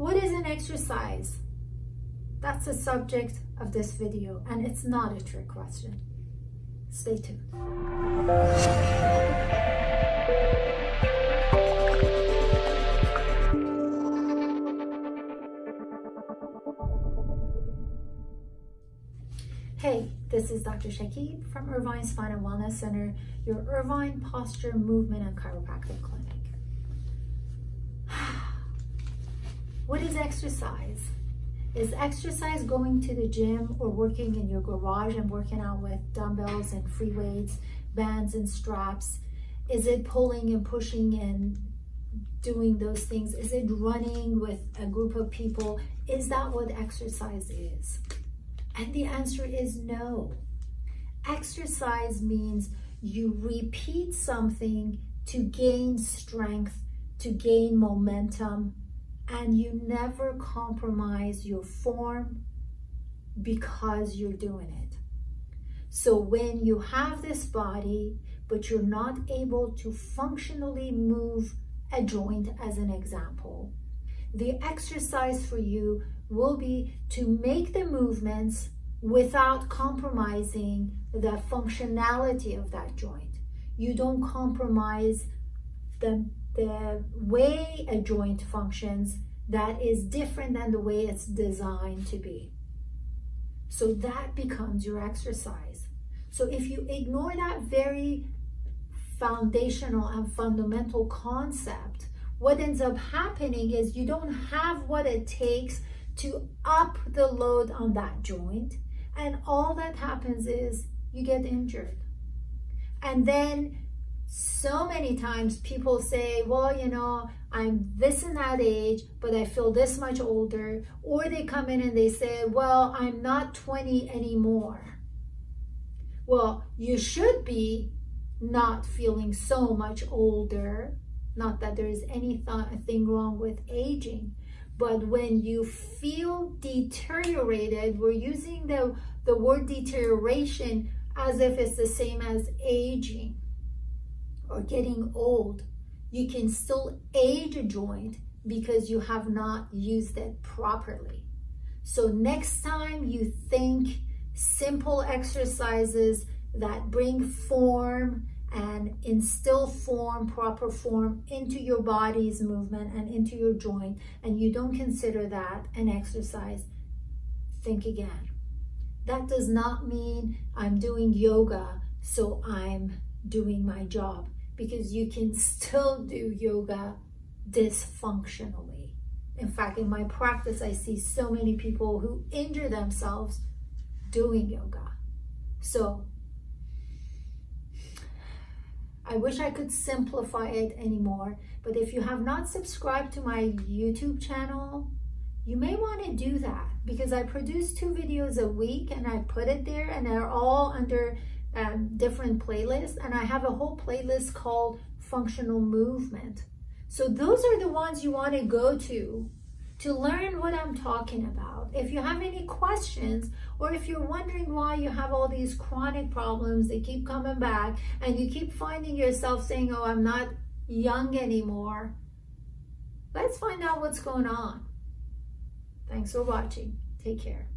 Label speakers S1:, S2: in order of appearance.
S1: What is an exercise? That's the subject of this video, and it's not a trick question. Stay tuned. Hey, this is Dr. Shakib from Irvine Spine and Wellness Center, your Irvine Posture Movement and Chiropractic Clinic. What is exercise? Is exercise going to the gym or working in your garage and working out with dumbbells and free weights, bands and straps? Is it pulling and pushing and doing those things? Is it running with a group of people? Is that what exercise is? And the answer is no. Exercise means you repeat something to gain strength, to gain momentum, and you never compromise your form because you're doing it. So when you have this body, but you're not able to functionally move a joint, as an example, the exercise for you will be to make the movements without compromising the functionality of that joint. You don't compromise the way a joint functions that is different than the way it's designed to be. So that becomes your exercise. So if you ignore that very foundational and fundamental concept, what ends up happening is you don't have what it takes to up the load on that joint, and all that happens is you get injured. And then so many times people say, well, you know, I'm this and that age, but I feel this much older. Or they come in and they say, well, I'm not 20 anymore. Well, you should be not feeling so much older. Not that there is anything wrong with aging, but when you feel deteriorated, we're using the word deterioration as if it's the same as aging or getting old. You can still age a joint because you have not used it properly. So next time you think simple exercises that bring form and instill form, proper form into your body's movement and into your joint, and you don't consider that an exercise, think again. That does not mean I'm doing yoga, so I'm doing my job, because you can still do yoga dysfunctionally. In fact, in my practice, I see so many people who injure themselves doing yoga. So I wish I could simplify it anymore, but if you have not subscribed to my YouTube channel, you may want to do that, because I produce 2 videos a week and I put it there, and they're all under different playlists, and I have a whole playlist called Functional Movement. So those are the ones you want to go to learn what I'm talking about. If you have any questions, or if you're wondering why you have all these chronic problems, they keep coming back, and you keep finding yourself saying, oh, I'm not young anymore, let's find out what's going on. Thanks for watching. Take care.